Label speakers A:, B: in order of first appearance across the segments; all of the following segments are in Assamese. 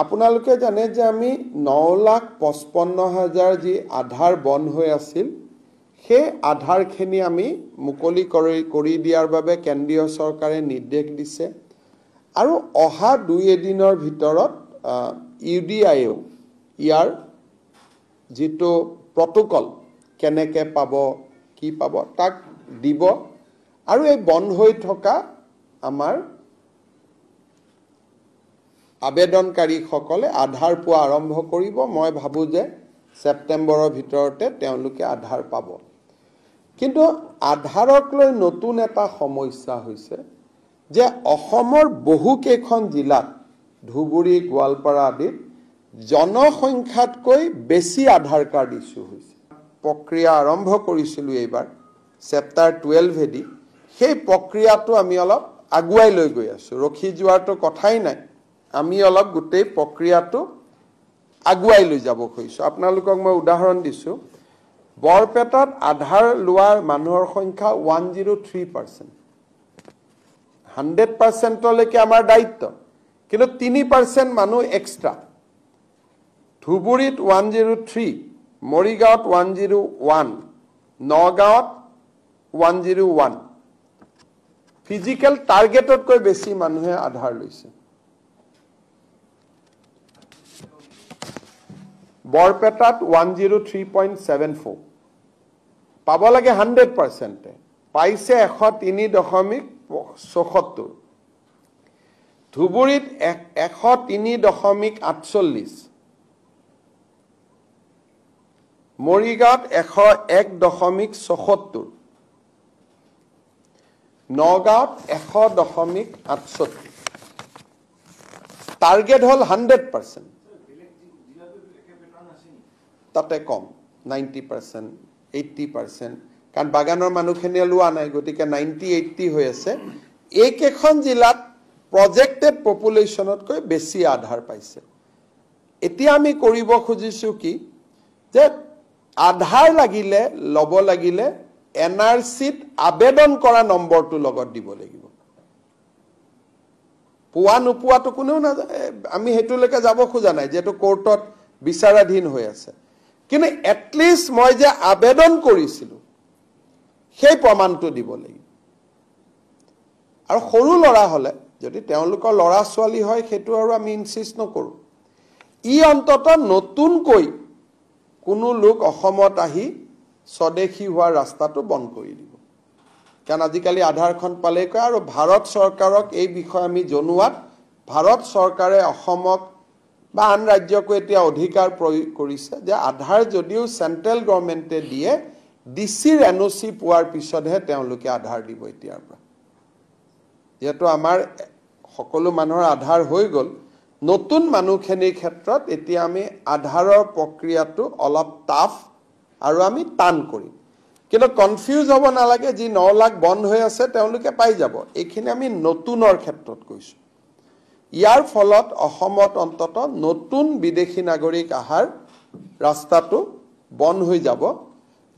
A: আপোনালোকে জানে যে আমি 9,55,000 যি আধাৰ বন্ধ হৈ আছিল সেই আধাৰখিনি আমি মুকলি কৰি দিয়াৰ বাবে কেন্দ্ৰীয় চৰকাৰে নিৰ্দেশ দিছে আৰু অহা 2 দিনৰ ভিতৰত ইউডিআইও ইয়াৰ যেটো প্ৰটোকল কেনেকে পাব কি পাব তাক দিব আৰু এই বন্ধ হৈ থকা আমাৰ আবেদনকাৰী সকলে আধাৰ পোৱা আৰম্ভ কৰিব মই ভাবো যে সেপ্টেম্বৰৰ ভিতৰতে তেওঁলোকে আধাৰ পাব কিন্তু আধাৰক লৈ নতুন এটা সমস্যা হৈছে যে অসমৰ বহু কেইখন জিলাত ধুবুৰী গোৱালপাৰা আদি জনসংখ্যাতকৈ বেছি আধাৰ কাৰ্ড ইস্যু হৈছে প্ৰক্ৰিয়া আৰম্ভ কৰিছিলো এইবাৰ চেপ্টাৰ 12 এদি সেই প্ৰক্ৰিয়াটো আমি অলপ আগুৱাই লৈ গৈ আছো ৰখি যোৱাটো কথাই নাই আমি অলপ গুটেই প্ৰক্ৰিয়াটো আগুৱাই লৈ যাব খুজিছো আপোনালোকক মই উদাহৰণ দিছো বৰপেটাত আধাৰ লোৱাৰ মানুহৰ সংখ্যা 103% 100% লৈকে আমাৰ দায়িত্ব কিন্তু 3% মানুহ এক্সট্ৰা ধুবুৰীত 103 মৰিগাঁৱত 101 নগাঁৱত 101 ফিজিক্যাল টাৰ্গেটতকৈ বেছি মানুহে আধাৰ লৈছে বৰপেটাত 103.74 পাব লাগে 100% পাইছে 103.74 ধুবুৰীত 103.48 মৰিগাঁৱত 101.74 নগাঁৱত 100.68 টাৰ্গেট হল 100% তাতে কম 90% 80% কাৰণ বাগানৰ মানুহখিনিয়ে লোৱা নাই গতিকে 90-80 হৈ আছে এইকেইখন জিলাত প্ৰজেক্টেড পপুলেশ্যনতকৈ বেছি আধাৰ পাইছে এতিয়া আমি কৰিব খুজিছো কি যে আধাৰ লাগিলে লব লাগিলে এনআৰসিত আবেদন কৰা নম্বৰটো লগত দিব লাগিব পোৱা নোপোৱাটো কোনেও না আমি হেতুলৈকে যাব খোজা নাই যেটো কোৰ্টত বিচাৰাধীন হৈ আছে কিন্তু এটলিষ্ট মই যে আবেদন কৰিছিলো সেই প্ৰমাণটো দিব লাগিব আৰু সৰু লৰা হলে যদি তেওঁলোকৰ লৰা ছোৱালী হয় হেতু আৰু আমি ইনসিস্ট নকৰো ই অন্তত নতুনকৈ কোনো লোক অসমত আহি স্বদেশী হোৱা ৰাস্তাটো বন্ধ কৰি দিব কাৰণ আজিকালি আধাৰখন পালে কয় আৰু ভাৰত চৰকাৰক এই বিষয় আমি জনোৱাত ভাৰত চৰকাৰে অসমক বা আন ৰাজ্যকো এতিয়া অধিকাৰ প্ৰয়োগ কৰিছে যে আধাৰ যদিও সেন্ট্ৰেল গভৰ্নমেন্টে দিয়ে ডিসিৰ এনওসি পোৱাৰ পিছতহে তেওঁলোকে আধাৰ দিব এতিয়াৰ পৰা যেটো আমাৰ সকলো মানুহৰ আধাৰ হৈ গল নতুন মানুহখিনিৰ ক্ষেত্ৰত এতিয়া আমি আধাৰৰ প্ৰক্ৰিয়াটো অলপ টাফ আৰু আমি টান কৰিম কিন্তু কনফিউজ হ'ব নালাগে যি 9 লাখ বন্ধ হৈ আছে তেওঁলোকে পাই যাব এইখিনি আমি নতুনৰ ক্ষেত্ৰত কৈছো ইয়াৰ ফলত অসমত অন্তত নতুন বিদেশী নাগৰিক আহাৰ ৰাস্তাটো বন্ধ হৈ যাব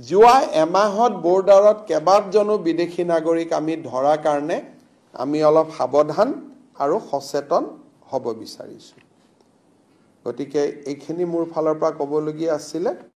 A: যোৱা এমাহত বৰ্ডাৰত কেবাজনো বিদেশী নাগৰিক আমি ধৰা কাৰণে আমি অলপ সাৱধান আৰু সচেতন হ'ব বিচাৰিছো গতিকে এইখিনি মোৰ ফালৰ পৰা ক'বলগীয়া আছিল